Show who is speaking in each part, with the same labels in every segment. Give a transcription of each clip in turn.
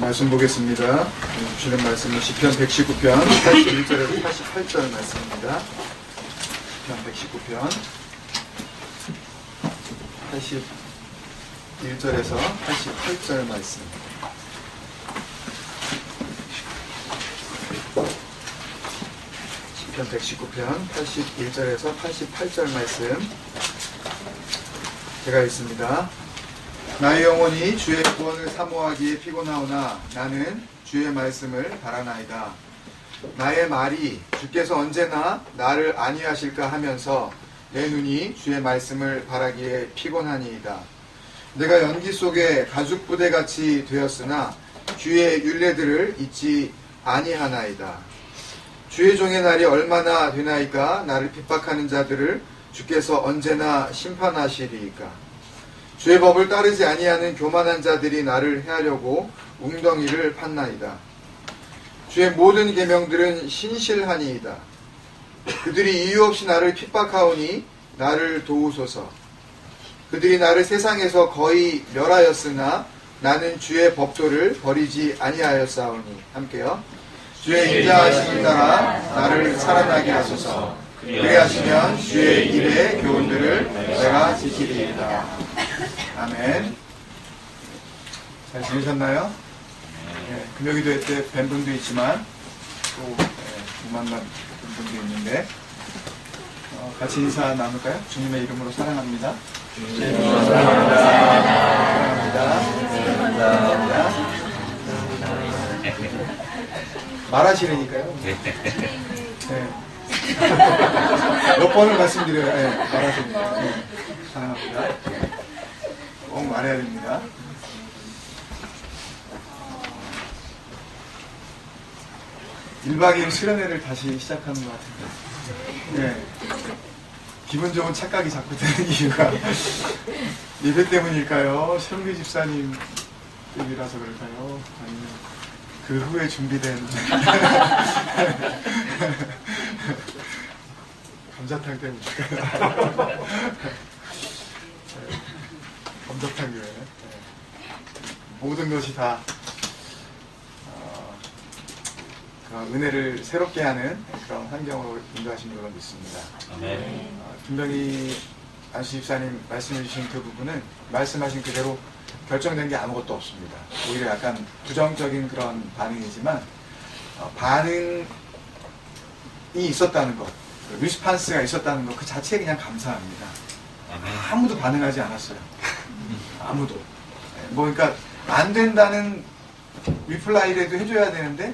Speaker 1: 말씀 보겠습니다. 주시는 말씀은 시편 119편 81절에서 88절 말씀입니다. 시편 119편 81절에서 88절 말씀. 시편 119편 81절에서 88절 말씀 제가 읽습니다. 나의 영혼이 주의 구원을 사모하기에 피곤하오나 나는 주의 말씀을 바라나이다. 나의 말이 주께서 언제나 나를 안위하실까 하면서 내 눈이 주의 말씀을 바라기에 피곤하니이다. 내가 연기 속에 가죽부대같이 되었으나 주의 율례들을 잊지 아니하나이다. 주의 종의 날이 얼마나 되나이까. 나를 핍박하는 자들을 주께서 언제나 심판하시리이까. 주의 법을 따르지 아니하는 교만한 자들이 나를 해하려고 웅덩이를 팠나이다. 주의 모든 계명들은 신실하니이다. 그들이 이유 없이 나를 핍박하오니 나를 도우소서. 그들이 나를 세상에서 거의 멸하였으나 나는 주의 법도를 버리지 아니하였사오니. 함께요. 주의 인자하심을 따라 나를 살아나게 하소서. 그리하시면 주의 입의 교훈들을 내가 지키리이다. 아멘. 잘 지내셨나요? 네, 금요기도회 때 뵌 분도 있지만 또 조만간 뵌 분도 있는데 같이 인사 나눌까요? 주님의 이름으로 사랑합니다. 사랑합니다. 사랑합니다. 말하시려니까요. 네. 몇 번을 말씀드려요. 네, 말하시니까. 네, 사랑합니다. 꼭 말해야 됩니다. 1박 2일 수련회를 다시 시작하는 것 같은데, 네. 기분 좋은 착각이 자꾸 드는 이유가 예배 때문일까요? 현규 집사님 때문이라서 그럴까요? 아니면 그 후에 준비된 감자탕 때문일까요? 감자탕 교회. 모든 것이 다 그런 은혜를 새롭게 하는 그런 환경으로 인도하신 줄로 믿습니다. 김병희 안수 집사님 말씀해 주신 그 부분은 말씀하신 그대로 결정된 게 아무것도 없습니다. 오히려 약간 부정적인 그런 반응이지만 반응이 있었다는 것, 리스판스가 있었다는 것 그 자체에 그냥 감사합니다. 아무도 반응하지 않았어요. 아무도. 그러니까 안 된다는 리플라이라도 해줘야 되는데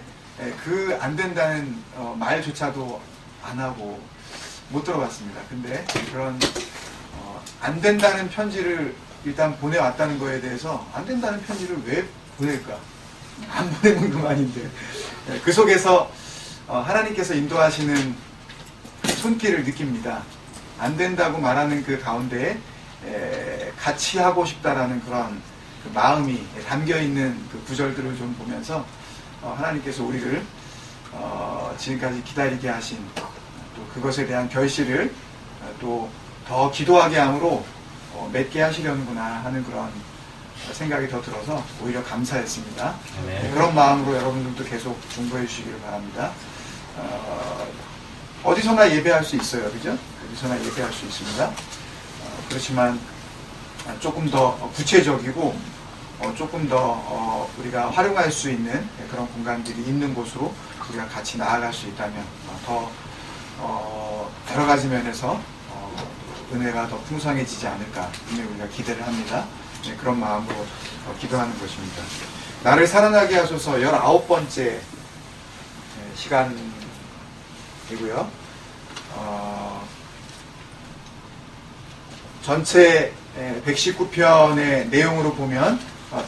Speaker 1: 그 안 된다는 말조차도 안 하고 못 들어봤습니다. 근데 그런 안 된다는 편지를 일단 보내왔다는 거에 대해서 안 된다는 편지를 왜 보낼까? 안 보내는 것만인데 그 속에서 하나님께서 인도하시는 손길을 느낍니다. 안 된다고 말하는 그 가운데에 같이 하고 싶다라는 그런 그 마음이 담겨있는 그 구절들을 좀 보면서 하나님께서 우리를 지금까지 기다리게 하신 또 그것에 대한 결실을 또 더 기도하게 함으로 맺게 하시려는구나 하는 그런 생각이 더 들어서 오히려 감사했습니다. 그런 마음으로 여러분들도 계속 중보해 주시기를 바랍니다. 어디서나 예배할 수 있어요. 그죠? 어디서나 예배할 수 있습니다. 그렇지만 조금 더 구체적이고 조금 더 우리가 활용할 수 있는 그런 공간들이 있는 곳으로 우리가 같이 나아갈 수 있다면 더 여러 가지 면에서 은혜가 더 풍성해지지 않을까 우리가 기대를 합니다. 네, 그런 마음으로 기도하는 것입니다. 나를 살아나게 하소서 19번째 시간이고요. 전체 119편의 내용으로 보면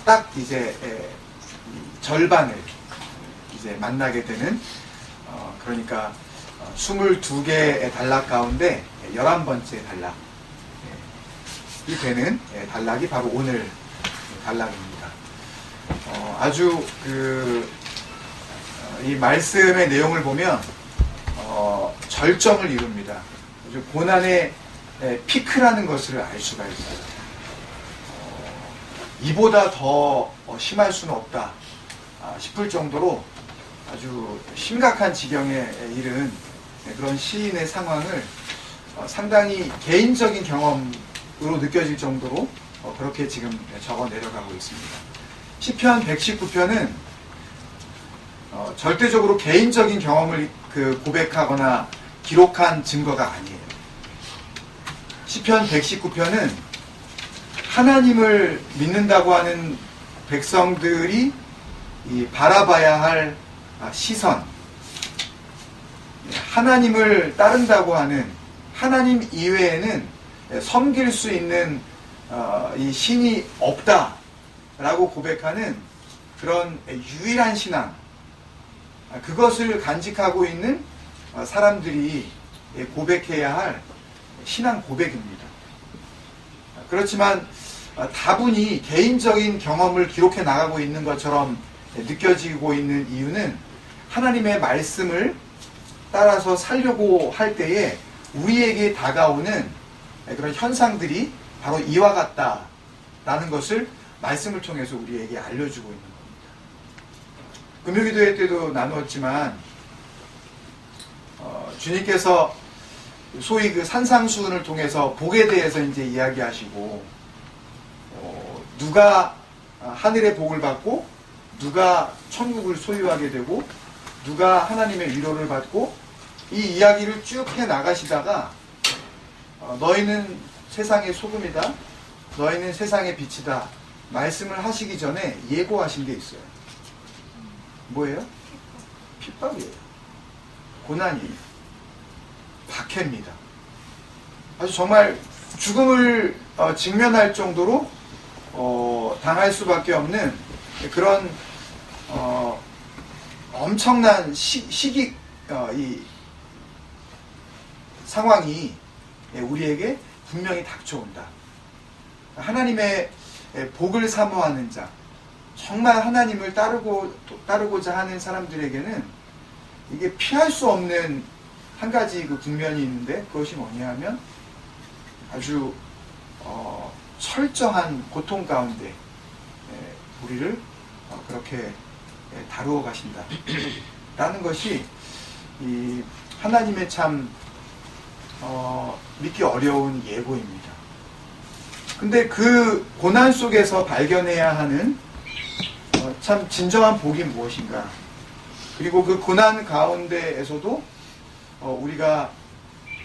Speaker 1: 딱 이제 절반을 이제 만나게 되는 그러니까 22개의 단락 가운데 11번째 단락이 되는 단락이 바로 오늘 단락입니다. 아주 이 말씀의 내용을 보면 절정을 이룹니다. 아주 고난의 피크라는 것을 알 수가 있어요. 이보다 더 심할 수는 없다. 싶을 정도로 아주 심각한 지경에 이른 그런 시인의 상황을 상당히 개인적인 경험으로 느껴질 정도로 그렇게 지금 적어 내려가고 있습니다. 시편 119편은 절대적으로 개인적인 경험을 고백하거나 기록한 증거가 아니에요. 시편 119편은 하나님을 믿는다고 하는 백성들이 바라봐야 할 시선, 하나님을 따른다고 하는 하나님 이외에는 섬길 수 있는 이 신이 없다라고 고백하는 그런 유일한 신앙, 그것을 간직하고 있는 사람들이 고백해야 할 신앙 고백입니다. 그렇지만 다분히 개인적인 경험을 기록해 나가고 있는 것처럼 느껴지고 있는 이유는 하나님의 말씀을 따라서 살려고 할 때에 우리에게 다가오는 그런 현상들이 바로 이와 같다라는 것을 말씀을 통해서 우리에게 알려주고 있는 겁니다. 금요기도회 때도 나누었지만 주님께서 소위 그 산상수훈을 통해서 복에 대해서 이제 이야기하시고 누가 하늘의 복을 받고 누가 천국을 소유하게 되고 누가 하나님의 위로를 받고 이 이야기를 쭉 해 나가시다가 너희는 세상의 소금이다, 너희는 세상의 빛이다 말씀을 하시기 전에 예고하신 게 있어요. 뭐예요? 핍박이에요. 고난이에요. 박해입니다. 아주 정말 죽음을 직면할 정도로 당할 수밖에 없는 그런 엄청난 이 상황이 우리에게 분명히 닥쳐온다. 하나님의 복을 사모하는 자, 정말 하나님을 따르고자 하는 사람들에게는 이게 피할 수 없는 한 가지 그 국면이 있는데, 그것이 뭐냐 하면 아주 철저한 고통 가운데 우리를 그렇게 다루어 가신다 라는 것이 이 하나님의 참 믿기 어려운 예고입니다. 근데 그 고난 속에서 발견해야 하는 참 진정한 복이 무엇인가, 그리고 그 고난 가운데에서도 우리가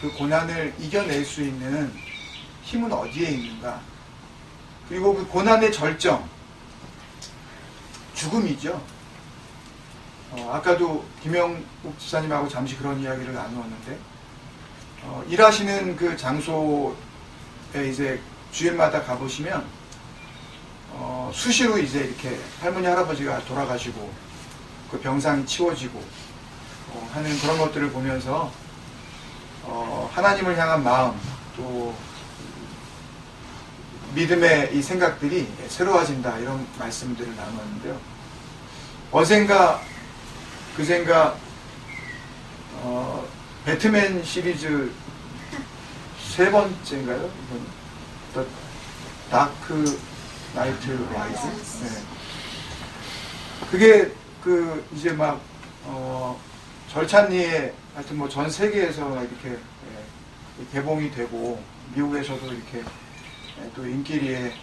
Speaker 1: 그 고난을 이겨낼 수 있는 힘은 어디에 있는가, 그리고 그 고난의 절정, 죽음이죠. 아까도 김영욱 집사님하고 잠시 그런 이야기를 나누었는데, 일하시는 그 장소에 이제 주일마다 가보시면 수시로 이제 이렇게 할머니 할아버지가 돌아가시고 그 병상이 치워지고 하는 그런 것들을 보면서 하나님을 향한 마음, 또 믿음의 이 생각들이 새로워진다, 이런 말씀들을 나누었는데요. 어젠가 그젠가 배트맨 시리즈 세 번째인가요? 더 다크 나이트 라이즈? 네. 그게 그 이제 막 절찬리에 하여튼 뭐 전 세계에서 이렇게 개봉이 되고 미국에서도 이렇게 또 인기리에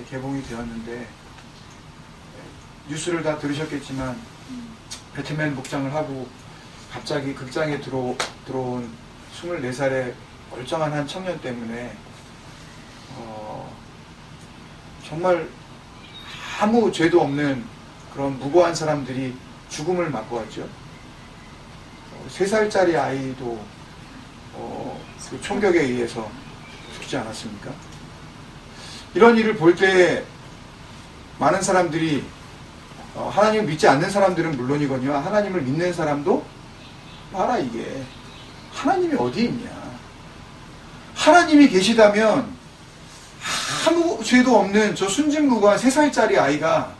Speaker 1: 개봉이 되었는데, 뉴스를 다 들으셨겠지만 배트맨 복장을 하고 갑자기 극장에 들어온 24살의 멀쩡한 한 청년 때문에 정말 아무 죄도 없는 그런 무고한 사람들이 죽음을 맛보았죠. 3살짜리 아이도 그 총격에 의해서 죽지 않았습니까? 이런 일을 볼 때 많은 사람들이 하나님을 믿지 않는 사람들은 물론이거니와 하나님을 믿는 사람도 봐라, 이게 하나님이 어디 있냐, 하나님이 계시다면 아무 죄도 없는 저 순진무구한 3살짜리 아이가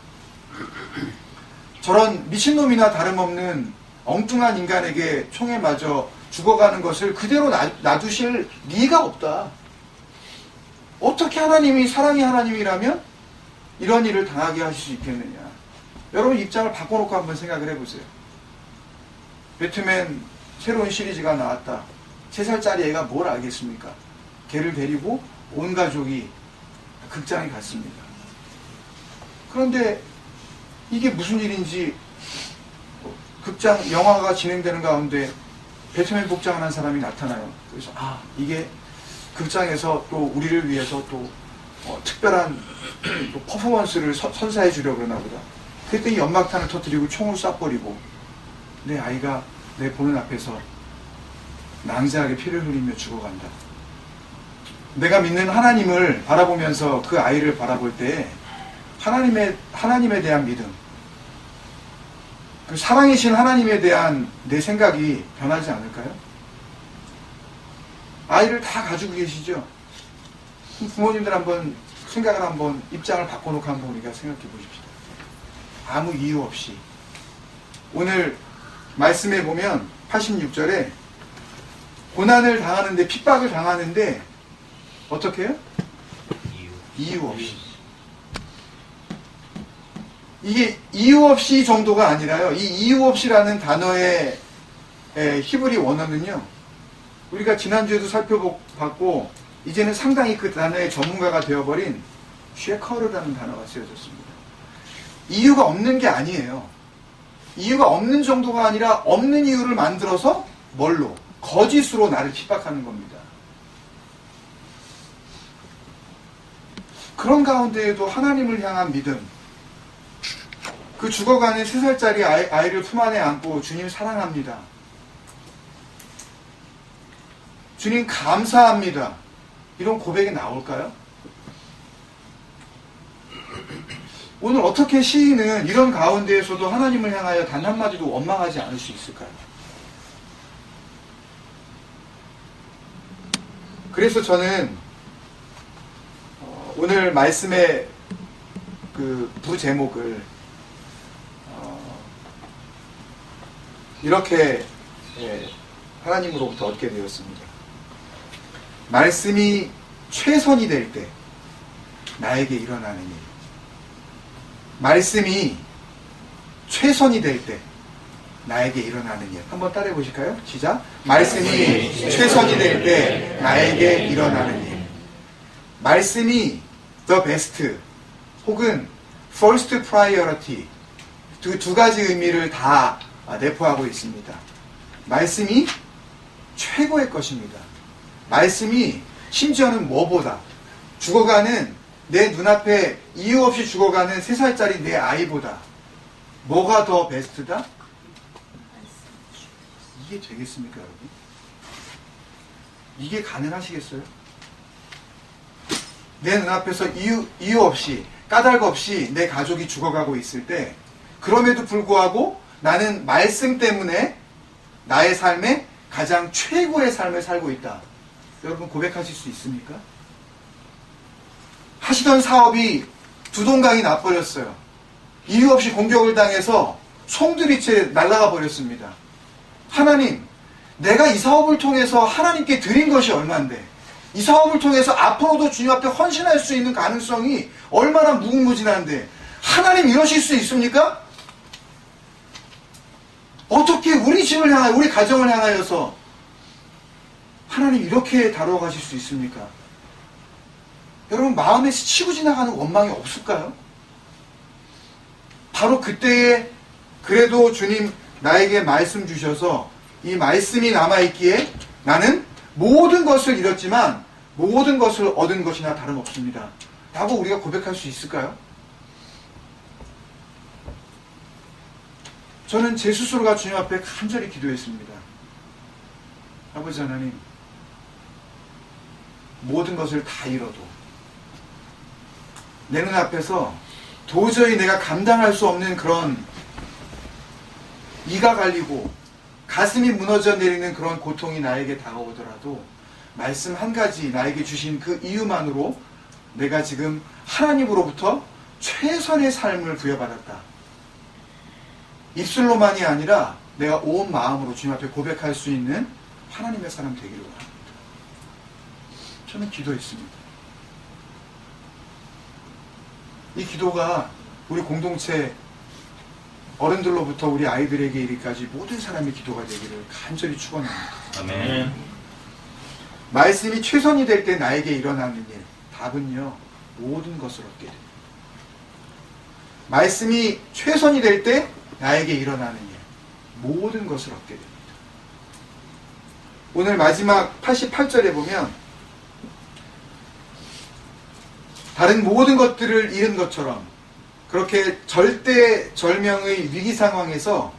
Speaker 1: 저런 미친놈이나 다름없는 엉뚱한 인간에게 총에 맞아 죽어가는 것을 그대로 놔두실 리가 없다. 어떻게 하나님이 사랑의 하나님이라면 이런 일을 당하게 하실 수 있겠느냐. 여러분 입장을 바꿔놓고 한번 생각을 해보세요. 배트맨 새로운 시리즈가 나왔다. 3살짜리 애가 뭘 알겠습니까? 걔를 데리고 온 가족이 극장에 갔습니다. 그런데 이게 무슨 일인지 영화가 진행되는 가운데 배트맨 복장을 한 사람이 나타나요. 그래서 이게 극장에서 또 우리를 위해서 또 특별한 또 퍼포먼스를 선사해 주려고 그러나 보다. 그랬더니 연막탄을 터뜨리고 총을 쏴버리고 내 아이가 내 보는 앞에서 낭자하게 피를 흘리며 죽어간다. 내가 믿는 하나님을 바라보면서 그 아이를 바라볼 때 하나님에 대한 믿음, 그 사랑이신 하나님에 대한 내 생각이 변하지 않을까요? 아이를 다 가지고 계시죠? 부모님들 한번 생각을 한번 입장을 바꿔놓고 한번 우리가 생각해 보십시다. 아무 이유 없이 오늘 말씀에 보면 86절에 고난을 당하는데 핍박을 당하는데 어떻게 해요? 이유 없이. 이게 이유 없이 정도가 아니라요. 이 이유 없이라는 단어의 히브리 원어는요. 우리가 지난주에도 살펴봤고 이제는 상당히 그 단어의 전문가가 되어버린 쉐커르라는 단어가 쓰여졌습니다. 이유가 없는 게 아니에요. 이유가 없는 정도가 아니라 없는 이유를 만들어서 뭘로? 거짓으로 나를 핍박하는 겁니다. 그런 가운데에도 하나님을 향한 믿음, 그 죽어가는 3살짜리 아이를 품 안에 안고 주님 사랑합니다. 주님 감사합니다. 이런 고백이 나올까요? 오늘 어떻게 시인은 이런 가운데에서도 하나님을 향하여 단 한마디도 원망하지 않을 수 있을까요? 그래서 저는 오늘 말씀의 그 부제목을 이렇게 하나님으로부터 얻게 되었습니다. 말씀이 최선이 될 때 나에게 일어나는 일. 말씀이 최선이 될 때 나에게 일어나는 일. 한번 따라해 보실까요? 시작. 말씀이 최선이 될 때 나에게 일어나는 일. 말씀이 the best 혹은 first priority 두 가지 의미를 다 내포하고 있습니다. 말씀이 최고의 것입니다. 말씀이 심지어는 뭐보다 죽어가는 내 눈앞에 이유 없이 죽어가는 3살짜리 내 아이보다 뭐가 더 베스트다? 이게 되겠습니까, 여러분? 이게 가능하시겠어요? 내 눈앞에서 이유 없이 까닭 없이 내 가족이 죽어가고 있을 때 그럼에도 불구하고 나는 말씀 때문에 나의 삶에 가장 최고의 삶을 살고 있다. 여러분 고백하실 수 있습니까? 하시던 사업이 두동강이 나버렸어요. 이유 없이 공격을 당해서 송두리째 날아가 버렸습니다. 하나님, 내가 이 사업을 통해서 하나님께 드린 것이 얼만데 이 사업을 통해서 앞으로도 주님 앞에 헌신할 수 있는 가능성이 얼마나 무궁무진한데 하나님 이러실 수 있습니까? 어떻게 우리 집을 향하여 우리 가정을 향하여서 하나님 이렇게 다루어 가실 수 있습니까? 여러분 마음에 스치고 지나가는 원망이 없을까요? 바로 그때에 그래도 주님 나에게 말씀 주셔서 이 말씀이 남아있기에 나는 모든 것을 잃었지만 모든 것을 얻은 것이나 다름없습니다. 라고 우리가 고백할 수 있을까요? 저는 제 스스로가 주님 앞에 간절히 기도했습니다. 아버지 하나님, 모든 것을 다 잃어도 내 눈앞에서 도저히 내가 감당할 수 없는 그런 이가 갈리고 가슴이 무너져 내리는 그런 고통이 나에게 다가오더라도 말씀 한 가지 나에게 주신 그 이유만으로 내가 지금 하나님으로부터 최선의 삶을 부여받았다. 입술로만이 아니라 내가 온 마음으로 주님 앞에 고백할 수 있는 하나님의 사람 되기를 원합니다. 저는 기도했습니다. 이 기도가 우리 공동체 어른들로부터 우리 아이들에게 이르기까지 모든 사람의 기도가 되기를 간절히 축원합니다.
Speaker 2: 아멘.
Speaker 1: 말씀이 최선이 될 때 나에게 일어나는 일, 답은요, 모든 것을 얻게 됩니다. 말씀이 최선이 될 때 나에게 일어나는 일, 모든 것을 얻게 됩니다. 오늘 마지막 88절에 보면 다른 모든 것들을 잃은 것처럼 그렇게 절대절명의 위기 상황에서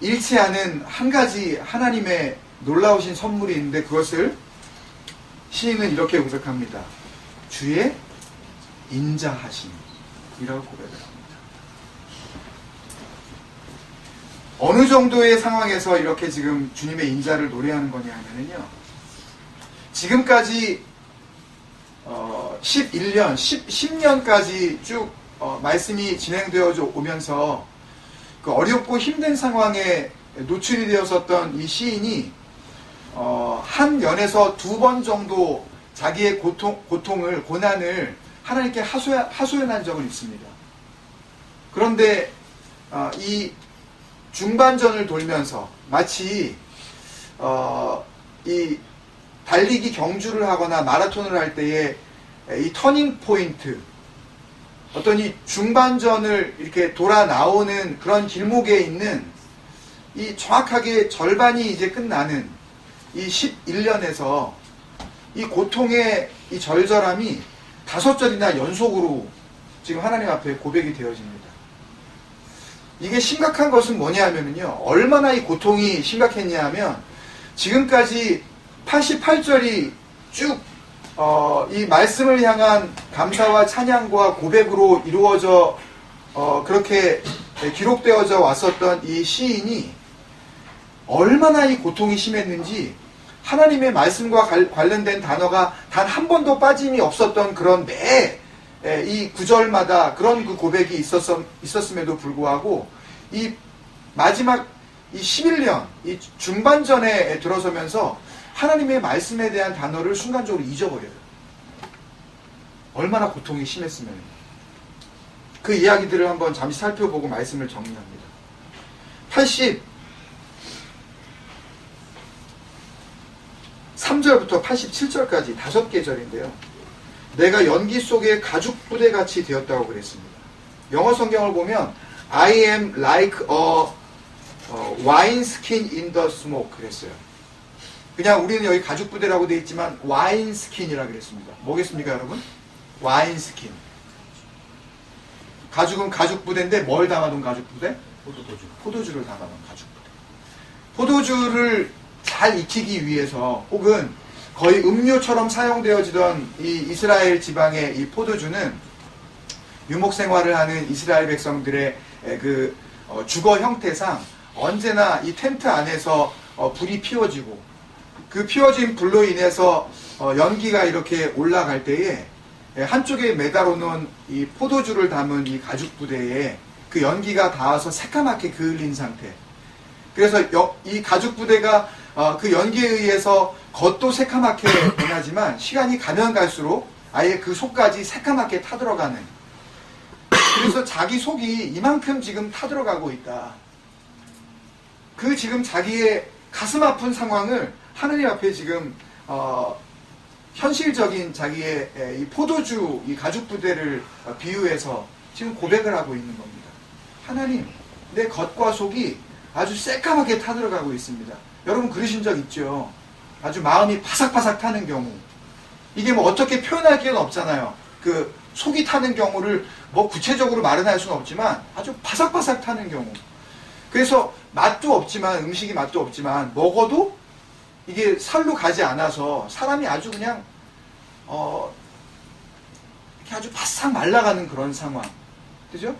Speaker 1: 잃지 않은 한 가지 하나님의 놀라우신 선물이 있는데 그것을 시인은 이렇게 고백합니다. 주의 인자하심이라고 고백을 합니다. 어느 정도의 상황에서 이렇게 지금 주님의 인자를 노래하는 거냐 하면요. 지금까지 11년, 10년까지 쭉 말씀이 진행되어 오면서 그 어렵고 힘든 상황에 노출이 되었었던 이 시인이 한 연에서 2번 정도 자기의 고통을, 고난을 하나님께 하소연한 적은 있습니다. 그런데 이 중반전을 돌면서 마치 이 달리기 경주를 하거나 마라톤을 할 때의 이 터닝 포인트, 어떤 이 중반전을 이렇게 돌아 나오는 그런 길목에 있는 이 정확하게 절반이 이제 끝나는 이 11년에서 이 고통의 이 절절함이 5절이나 연속으로 지금 하나님 앞에 고백이 되어집니다. 이게 심각한 것은 뭐냐면요. 얼마나 이 고통이 심각했냐 하면 지금까지 88절이 쭉 이 말씀을 향한 감사와 찬양과 고백으로 이루어져 그렇게 기록되어져 왔었던 이 시인이 얼마나 이 고통이 심했는지 하나님의 말씀과 관련된 단어가 단 한 번도 빠짐이 없었던 그런 매 이 구절마다 그런 그 고백이 있었음에도 불구하고 이 마지막 이 11년 이 중반전에 들어서면서 하나님의 말씀에 대한 단어를 순간적으로 잊어버려요. 얼마나 고통이 심했으면. 그 이야기들을 한번 잠시 살펴보고 말씀을 정리합니다. 83절부터 87절까지 5개 절인데요. 내가 연기 속에 가죽 부대같이 되었다고 그랬습니다. 영어 성경을 보면 I am like a wine skin in the smoke 그랬어요. 그냥 우리는 여기 가죽 부대라고 되어 있지만 와인 스킨이라고 그랬습니다. 뭐겠습니까 여러분? 와인 스킨. 가죽은 가죽 부대인데 뭘 담아둔 가죽 부대? 포도주를 담아둔 가죽 부대. 포도주를 잘 익히기 위해서 혹은 거의 음료처럼 사용되어지던 이 이스라엘 지방의 이 포도주는 유목 생활을 하는 이스라엘 백성들의 그 주거 형태상 언제나 이 텐트 안에서 불이 피워지고 그 피워진 불로 인해서 연기가 이렇게 올라갈 때에 한쪽에 매달아 놓은 이 포도주를 담은 이 가죽 부대에 그 연기가 닿아서 새까맣게 그을린 상태. 그래서 이 가죽 부대가 그 연기에 의해서 겉도 새까맣게 변하지만 시간이 가면 갈수록 아예 그 속까지 새까맣게 타들어가는. 그래서 자기 속이 이만큼 지금 타들어가고 있다. 그 지금 자기의 가슴 아픈 상황을 하나님 앞에 지금 현실적인 자기의 이 포도주, 이 가죽 부대를 비유해서 지금 고백을 하고 있는 겁니다. 하나님, 내 겉과 속이 아주 새까맣게 타들어가고 있습니다. 여러분 그러신 적 있죠? 아주 마음이 바삭바삭 타는 경우. 이게 뭐 어떻게 표현할 기회는 없잖아요. 그 속이 타는 경우를 뭐 구체적으로 말은 할 수는 없지만 아주 바삭바삭 타는 경우. 그래서 맛도 없지만 음식이 맛도 없지만 먹어도 이게 살로 가지 않아서 사람이 아주 그냥 이렇게 아주 바싹 말라가는 그런 상황. 그죠?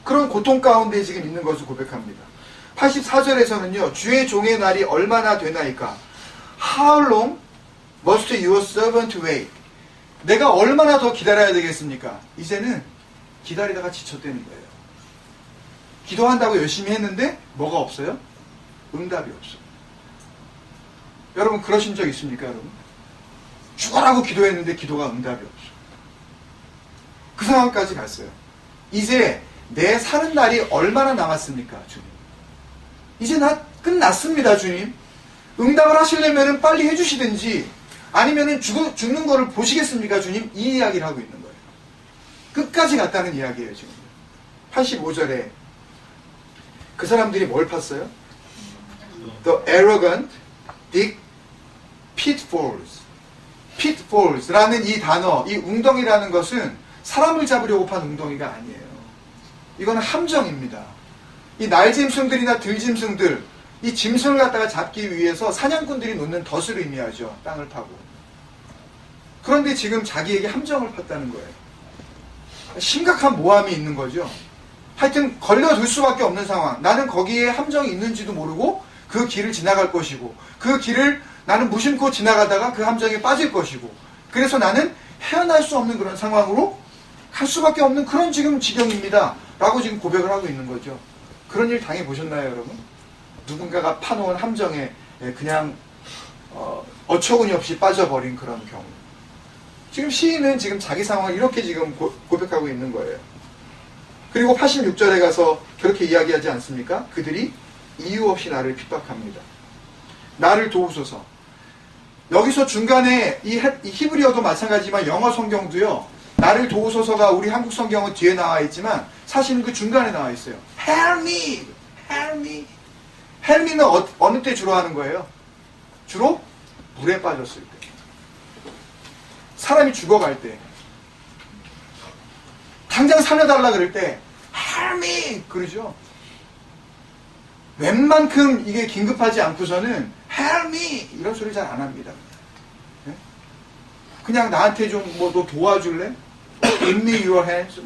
Speaker 1: 그런 고통 가운데 지금 있는 것을 고백합니다. 84절에서는요. 주의 종의 날이 얼마나 되나이까? How long must your servant wait? 내가 얼마나 더 기다려야 되겠습니까? 이제는 기다리다가 지쳤다는 거예요. 기도한다고 열심히 했는데 뭐가 없어요? 응답이 없어요. 여러분 그러신 적 있습니까? 여러분? 죽어라고 기도했는데 기도가 응답이 없어요. 그 상황까지 갔어요. 이제 내 사는 날이 얼마나 남았습니까, 주님? 이제 나 끝났습니다, 주님. 응답을 하시려면 빨리 해주시든지 아니면 죽는 거를 보시겠습니까, 주님? 이 이야기를 하고 있는 거예요. 끝까지 갔다는 이야기예요, 지금. 85절에 그 사람들이 뭘 팠어요? The arrogant dig pitfalls. pitfalls라는 이 단어, 이 웅덩이라는 것은 사람을 잡으려고 판 웅덩이가 아니에요. 이거는 함정입니다. 이 날짐승들이나 들짐승들, 이 짐승을 갖다가 잡기 위해서 사냥꾼들이 놓는 덫을 의미하죠. 땅을 파고. 그런데 지금 자기에게 함정을 팠다는 거예요. 심각한 모함이 있는 거죠. 하여튼 걸려들 수밖에 없는 상황. 나는 거기에 함정이 있는지도 모르고 그 길을 지나갈 것이고 그 길을 나는 무심코 지나가다가 그 함정에 빠질 것이고 그래서 나는 헤어날 수 없는 그런 상황으로 갈 수밖에 없는 그런 지금 지경입니다. 라고 지금 고백을 하고 있는 거죠. 그런 일 당해보셨나요, 여러분? 누군가가 파놓은 함정에 그냥 어처구니 없이 빠져버린 그런 경우. 지금 시인은 지금 자기 상황을 이렇게 지금 고백하고 있는 거예요. 그리고 86절에 가서 그렇게 이야기하지 않습니까? 그들이 이유 없이 나를 핍박합니다. 나를 도우소서. 여기서 중간에 이 히브리어도 마찬가지지만 영어 성경도요. 나를 도우소서가 우리 한국 성경은 뒤에 나와 있지만 사실은 그 중간에 나와 있어요. Help me! Help me! Help me는 어느 때 주로 하는 거예요? 주로 물에 빠졌을 때. 사람이 죽어갈 때. 당장 살려달라 그럴 때 Help me! 그러죠. 웬만큼 이게 긴급하지 않고서는 Help me! 이런 소리 잘 안 합니다. 그냥 나한테 좀 너 도와줄래? Give me your hands.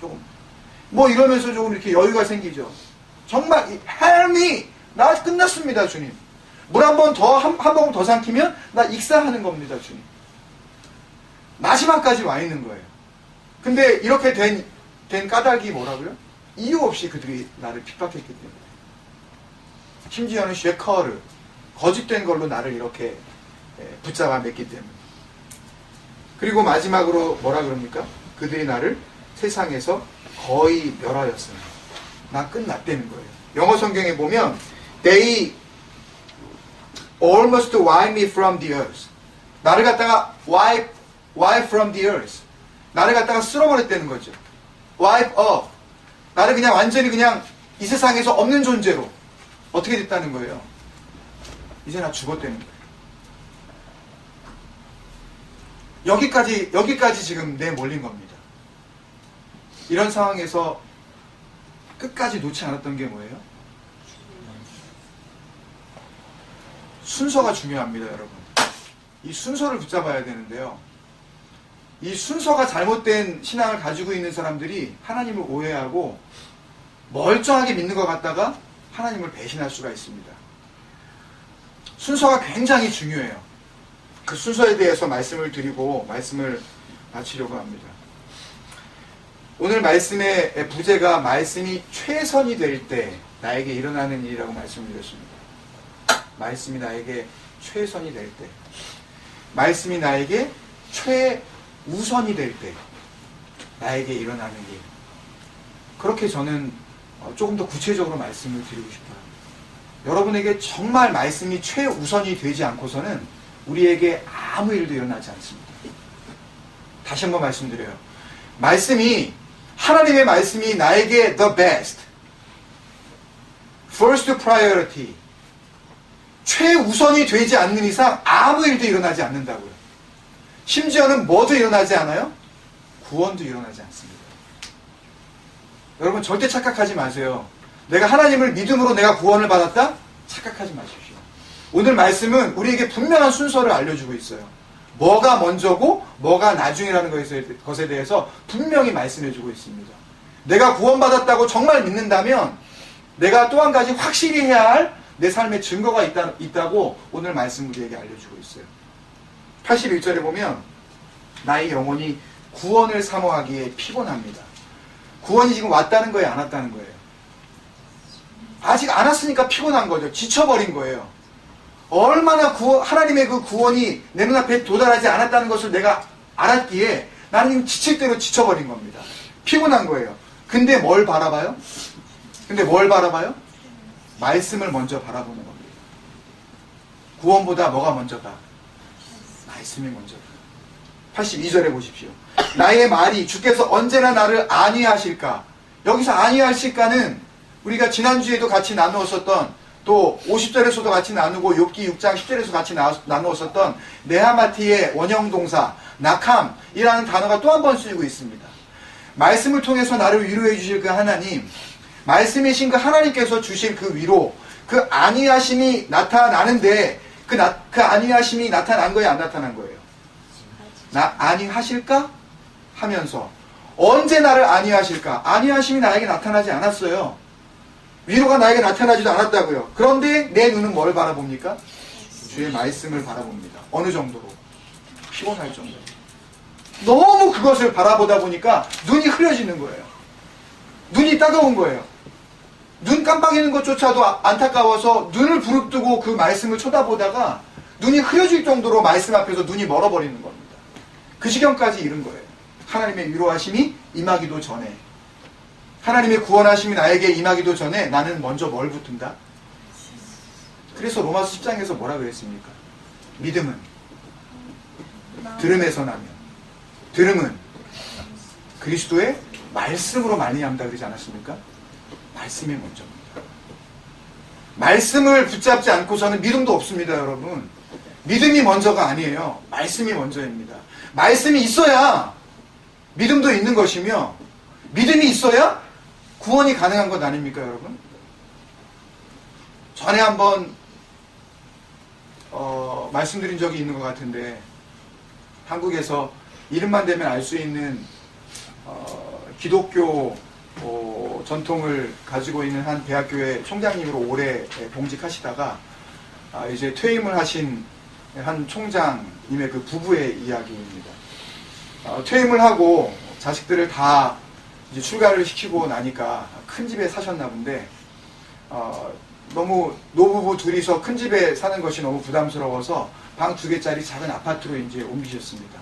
Speaker 1: 조금 이러면서 조금 이렇게 여유가 생기죠. 정말 Help me! 나 끝났습니다, 주님. 물 한 번 더 한 모금 더 삼키면 나 익사하는 겁니다, 주님. 마지막까지 와 있는 거예요. 근데 이렇게 된 까닭이 뭐라고요? 이유 없이 그들이 나를 핍박했기 때문에. 심지어는 쉐커를 거짓된 걸로 나를 이렇게 붙잡아 맸기 때문에. 그리고 마지막으로 뭐라 그럽니까? 그들이 나를 세상에서 거의 멸하였습니다. 나 끝났다는 거예요. 영어 성경에 보면 They almost wipe me from the earth. 나를 갖다가 wipe from the earth. 나를 갖다가 쓸어버렸다는 거죠. wipe off. 나를 그냥 완전히 그냥 이 세상에서 없는 존재로 어떻게 됐다는 거예요? 이제 나 죽었다는 거예요. 여기까지 지금 내몰린 겁니다. 이런 상황에서 끝까지 놓지 않았던 게 뭐예요? 순서가 중요합니다, 여러분. 이 순서를 붙잡아야 되는데요. 이 순서가 잘못된 신앙을 가지고 있는 사람들이 하나님을 오해하고 멀쩡하게 믿는 것 같다가 하나님을 배신할 수가 있습니다. 순서가 굉장히 중요해요. 그 순서에 대해서 말씀을 드리고 말씀을 마치려고 합니다. 오늘 말씀의 부제가 말씀이 최선이 될 때 나에게 일어나는 일이라고 말씀드렸습니다. 말씀이 나에게 최선이 될 때, 말씀이 나에게 최우선이 될 때 나에게 일어나는 일. 그렇게 저는 조금 더 구체적으로 말씀을 드리고 싶어요. 여러분에게 정말 말씀이 최우선이 되지 않고서는 우리에게 아무 일도 일어나지 않습니다. 다시 한번 말씀드려요. 하나님의 말씀이 나에게 the best, first priority, 최우선이 되지 않는 이상 아무 일도 일어나지 않는다고요. 심지어는 뭐도 일어나지 않아요? 구원도 일어나지 않습니다. 여러분 절대 착각하지 마세요. 내가 하나님을 믿음으로 내가 구원을 받았다? 착각하지 마십시오. 오늘 말씀은 우리에게 분명한 순서를 알려주고 있어요. 뭐가 먼저고 뭐가 나중이라는 것에 대해서 분명히 말씀해주고 있습니다. 내가 구원받았다고 정말 믿는다면 내가 또 한 가지 확실히 해야 할 내 삶의 증거가 있다고 오늘 말씀 우리에게 알려주고 있어요. 81절에 보면 나의 영혼이 구원을 사모하기에 피곤합니다. 구원이 지금 왔다는 거예요? 안 왔다는 거예요? 아직 안 왔으니까 피곤한 거죠. 지쳐버린 거예요. 얼마나 하나님의 그 구원이 내 눈앞에 도달하지 않았다는 것을 내가 알았기에 나는 지칠 대로 지쳐버린 겁니다. 피곤한 거예요. 근데 뭘 바라봐요? 말씀을 먼저 바라보는 겁니다. 구원보다 뭐가 먼저가? 말씀이 먼저가. 82절에 보십시오. 나의 말이 주께서 언제나 나를 안위하실까? 여기서 안위하실까는 우리가 지난주에도 같이 나누었었던, 또 50절에서도 같이 나누고 욥기 6장 10절에서 같이 나누었었던 네하마티의 원형동사 나캄이라는 단어가 또 한 번 쓰이고 있습니다. 말씀을 통해서 나를 위로해 주실 그 하나님, 말씀이신 그 하나님께서 주실 그 위로, 그 안위하심이 나타나는데 그 안위하심이 나타난 거예요, 안 나타난 거예요? 나 안위하실까? 하면서 언제 나를 안위하실까? 안위하심이 나에게 나타나지 않았어요. 위로가 나에게 나타나지도 않았다고요. 그런데 내 눈은 뭘 바라봅니까? 주의 말씀을 바라봅니다. 어느 정도로? 피곤할 정도로. 너무 그것을 바라보다 보니까 눈이 흐려지는 거예요. 눈이 따가운 거예요. 눈 깜빡이는 것조차도 안타까워서 눈을 부릅뜨고 그 말씀을 쳐다보다가 눈이 흐려질 정도로 말씀 앞에서 눈이 멀어버리는 겁니다. 그 지경까지 이른 거예요. 하나님의 위로하심이 임하기도 전에, 하나님의 구원하심이 나에게 임하기도 전에 나는 먼저 뭘 붙은다? 그래서 로마서 10장에서 뭐라 그랬습니까? 믿음은 들음에서 나며, 들음은 그리스도의 말씀으로 말미암다 그러지 않았습니까? 말씀이 먼저입니다. 말씀을 붙잡지 않고서는 믿음도 없습니다, 여러분. 믿음이 먼저가 아니에요. 말씀이 먼저입니다. 말씀이 있어야 믿음도 있는 것이며, 믿음이 있어야 구원이 가능한 것 아닙니까, 여러분? 전에 한번 말씀드린 적이 있는 것 같은데, 한국에서 이름만 대면 알 수 있는 기독교 전통을 가지고 있는 한 대학교의 총장님으로 오래 봉직하시다가 이제 퇴임을 하신 한 총장님의 그 부부의 이야기입니다. 퇴임을 하고 자식들을 다 이제 출가를 시키고 나니까 큰 집에 사셨나 본데, 너무 노부부 둘이서 큰 집에 사는 것이 너무 부담스러워서 방 2개짜리 작은 아파트로 이제 옮기셨습니다.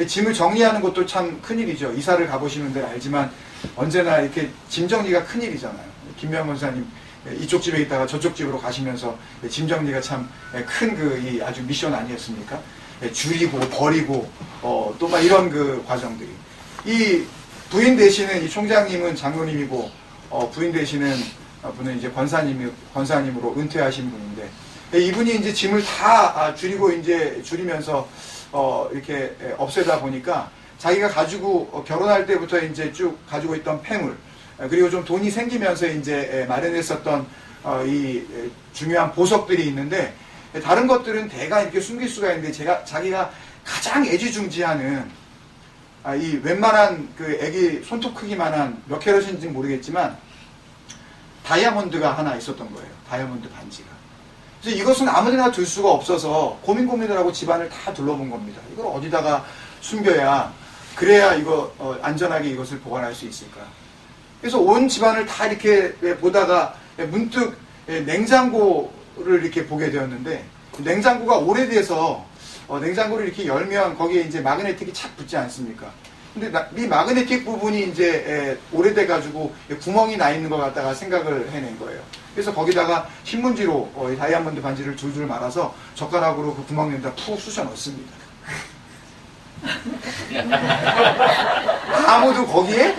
Speaker 1: 짐을 정리하는 것도 참 큰일이죠. 이사를 가보시는 데는 알지만 언제나 이렇게 짐 정리가 큰일이잖아요. 김명 권사님 이쪽 집에 있다가 저쪽 집으로 가시면서 짐 정리가 참 큰 그 아주 미션 아니었습니까? 줄이고 버리고 또 막 이런 그 과정들이. 이 부인 되시는 이 총장님은 장로님이고, 부인 되시는 분은 이제 권사님으로 은퇴하신 분인데, 이분이 이제 짐을 다 줄이고 이제 줄이면서 이렇게 없애다 보니까 자기가 가지고 결혼할 때부터 이제 쭉 가지고 있던 폐물, 그리고 좀 돈이 생기면서 이제 마련했었던 이 중요한 보석들이 있는데, 다른 것들은 대가 이렇게 숨길 수가 있는데 자기가 가장 애지중지하는 이 웬만한 그 애기 손톱 크기만한 몇 캐럿인지 모르겠지만 다이아몬드가 하나 있었던 거예요. 다이아몬드 반지가. 그래서 이것은 아무데나 둘 수가 없어서 고민을 하고 집안을 다 둘러본 겁니다. 이걸 어디다가 숨겨야, 그래야 이거 안전하게 이것을 보관할 수 있을까. 그래서 온 집안을 다 이렇게 보다가 문득 냉장고를 이렇게 보게 되었는데, 냉장고가 오래돼서 냉장고를 이렇게 열면 거기에 이제 마그네틱이 착 붙지 않습니까? 근데 이 마그네틱 부분이 이제 오래돼가지고 구멍이 나 있는 것 같다가 생각을 해낸 거예요. 그래서 거기다가 신문지로 다이아몬드 반지를 줄줄 말아서 젓가락으로 그 구멍 내다 푹 쑤셔 넣습니다. 아무도 거기에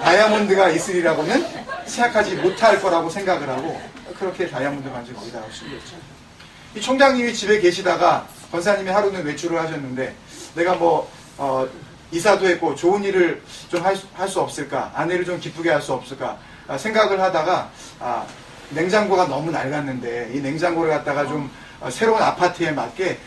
Speaker 1: 다이아몬드가 있으리라고는 생각하지 못할 거라고 생각을 하고, 그렇게 다이아몬드 반지를 거기다가 숨겼죠. 이 총장님이 집에 계시다가 권사님이 하루는 외출을 하셨는데, 내가 뭐 이사도 했고 좋은 일을 좀 할 수 없을까, 아내를 좀 기쁘게 할 수 없을까 생각을 하다가, 냉장고가 너무 낡았는데 이 냉장고를 갖다가 좀 새로운 아파트에 맞게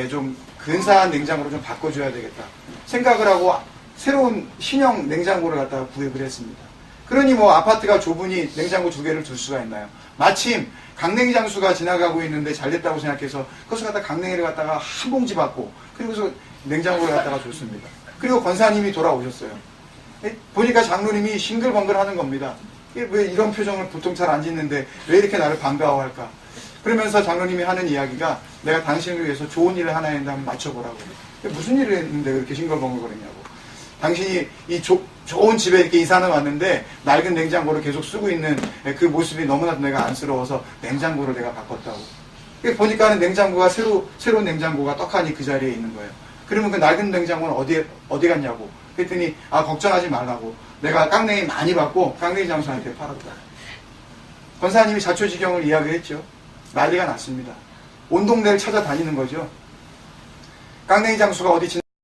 Speaker 1: 좀 근사한 냉장고로 좀 바꿔줘야 되겠다 생각을 하고 새로운 신형 냉장고를 갖다가 구입을 했습니다. 그러니 뭐 아파트가 좁으니 냉장고 2개를 둘 수가 있나요? 마침 강냉이 장수가 지나가고 있는데 잘됐다고 생각해서 그것을 갖다가 강냉이를 갖다가 한 봉지 받고, 그리고서 냉장고를 갖다가 줬습니다. 그리고 권사님이 돌아오셨어요. 보니까 장로님이 싱글벙글 하는 겁니다. 왜 이런 표정을 보통 잘 안 짓는데 왜 이렇게 나를 반가워할까? 그러면서 장로님이 하는 이야기가, 내가 당신을 위해서 좋은 일을 하나 했는데 한번 맞춰보라고. 무슨 일을 했는데 그렇게 싱글벙글 거리냐고. 당신이 이 좋은 집에 이렇게 이사는 왔는데 낡은 냉장고를 계속 쓰고 있는 그 모습이 너무나도 내가 안쓰러워서 냉장고를 내가 바꿨다고. 보니까는 냉장고가 새로운 냉장고가 떡하니 그 자리에 있는 거예요. 그러면 그 낡은 냉장고는 어디 갔냐고. 그랬더니 걱정하지 말라고. 내가 깡냉이 많이 받고 깡냉이 장수한테 팔았다. 권사님이 자초지경을 이야기했죠. 난리가 났습니다. 온 동네를 찾아다니는 거죠. 깡냉이 장수가 어디